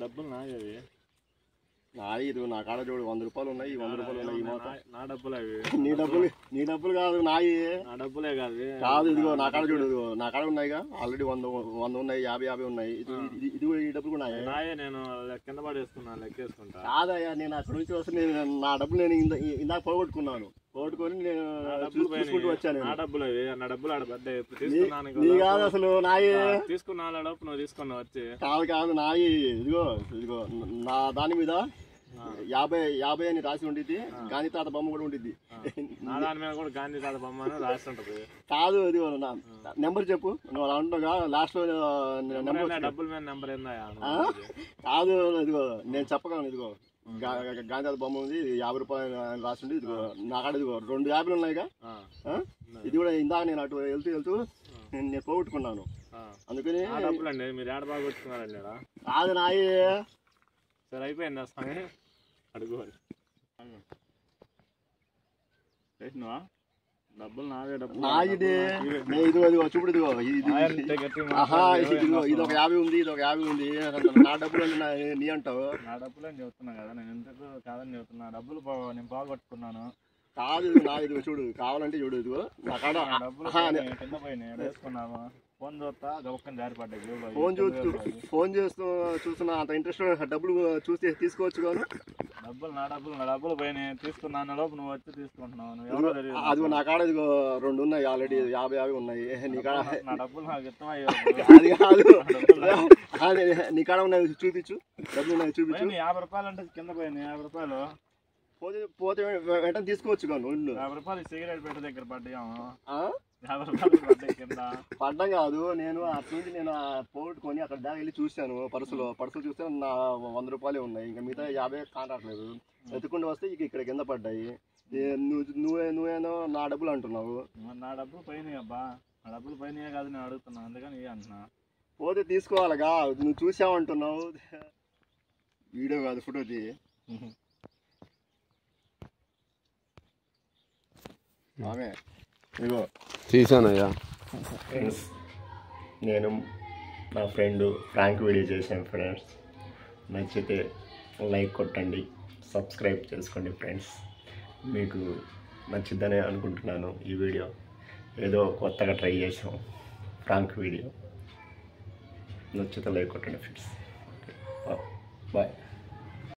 డబ్బులు నాయవి నాయి ఇది నా కాడ చూడు 100 రూపాయలు ఉన్నాయి 100 రూపాయలు ఉన్నాయి నా డబ్బులు అవి నీ డబ్బులు కాదు నాయి నా డబ్బులే కాదు కాదు ఇదిగో నా కాడ చూడు ఇదిగో నా కాడ ఉన్నాయిగా ఆల్రెడీ 100 ఉన్నాయి 50 ఉన్నాయి ఇది కూడా ఈ డబ్బులు కూడా నాయే నేను కింద పడేసుకున్నా లెక్కేసుకుంటా కాదయ్యా నేను అక్కడ నుంచి వస్తే నా డబ్బులు నేను ఇందాక పోగొట్టుకున్నాను పోగొట్టుకొని నేను చూసుకుంటూ వచ్చాను నా డబ్బులు అవి నా డబ్బులు ఆడ పెద్ద ఇప్పుడు తీసుకున్నాను నీ కాదు అసలు నాయి తీసుకున్నా డబ్బు నువ్వు తీసుకున్నావు వచ్చి కాదు నాయి ఇదిగో నా దాని మీద 50 అని రాసి ఉండిద్ది గాంధీ తాత బొమ్మ కూడా ఉండిద్ది నా దాని మీద కూడా గాంధీ తాత బొమ్మ అని రాసి ఉంటది కాదు ఇదిగో నెంబర్ చెప్పు నువ్వు అలా ఉంటావుగా లాస్ట్ లో డబ్బుల మీద నెంబర్ ఏందా కాదు ఇదిగో నేను చెప్పగలను ఇదిగో గాంధీ తాత బొమ్మ ఉంది 50 రూపాయలు అని రాసి ఉండి ఇదిగో నా కాడ ఇదిగో 2 50 ఉన్నాయిగా ఇది కూడా ఇందాక నేను అటు వెళ్తూ నేను పోగొట్టుకున్నాను అందుకని డబ్బులు అండి మీరు ఏడ బాగా కొట్టుకున్నారండి కాదు నాయి సరే అయిపోయింది వస్తాను అడుగువాలి చేసినవా డబ్బులు నావే డబ్బులు నాయిది ఇదిగో చూడు ఇదిగో ఇది ఒక 50 ఉంది ఇది ఒక 50 ఉంది నా డబ్బులు నీ అంటావు నా డబ్బులు అని చెప్తున్నా కదా నేను ఎందుకు కాదని చెప్తున్నా డబ్బులు నేను బాగొట్టుకున్నాను కాదు నా ఇదిగో చూడు కావాలంటే చూడు ఇదిగో నా కాడ డబ్బులు కింద పోయినాయి వేసుకున్నాము ఫోన్ చూస్తా గబక్కని జారిపడ్డాయి ఫోన్ చేస్తూ చూస్తున్నా అంత ఇంట్రెస్ట్ డబ్బులు చూసి తీసుకోవచ్చు కాదు నా డబ్బులు పోయినాయి తీసుకున్నాను లోపు నువ్వు వచ్చి తీసుకుంటున్నావు అది నా కాడ ఇదిగో 2 ఉన్నాయి ఆల్రెడీ 50 ఉన్నాయి నీ కాడ నా డబ్బులు నాకు ఇష్టమయ్యా అది కాదు నీ కాడ ఉన్నాయి చూపించు డబ్బులు ఉన్నాయి చూపించు 50 రూపాయలు అంటే కింద పోయినాయి 50 రూపాయలు పోతే వెంటనే తీసుకోవచ్చు కాను 50 రూపాయలు సిగరెట్ పెట్ట దగ్గర పడ్డాము 50 రూపాయలు పడ్డాయి కింద పడ్డం కాదు నేను అటు నుంచి నేను పోగొట్టుకొని అక్కడ దాకా వెళ్ళి చూశాను పర్సులో చూస్తే నా 100 రూపాయలే ఉన్నాయి ఇంకా మిగతా 50 కానట్లేదు ఎత్తుకుంటూ వస్తే ఇక్కడ కింద పడ్డాయి నువ్వేనో నా డబ్బులు అంటున్నావు నా డబ్బులు పోయినాయి అబ్బా నా డబ్బులు పోయినాయే కాదు నేను అడుగుతున్నా అందుకని అంటున్నా పోతే తీసుకోవాలిగా నువ్వు చూసావు అంటున్నావు వీడియో కాదు ఫోటో తీయి ఇదిగో తీసానయ్యా ఫ్రెండ్స్ నేను నా ఫ్రెండ్ ఫ్రాంక్ వీడియో చేశాను ఫ్రెండ్స్ నచ్చితే లైక్ కొట్టండి సబ్స్క్రైబ్ చేసుకోండి ఫ్రెండ్స్ మీకు నచ్చిద్దని అనుకుంటున్నాను ఈ వీడియో ఏదో కొత్తగా ట్రై చేసాం ఫ్రాంక్ వీడియో నచ్చితే లైక్ కొట్టండి ఫ్రెండ్స్ బాయ్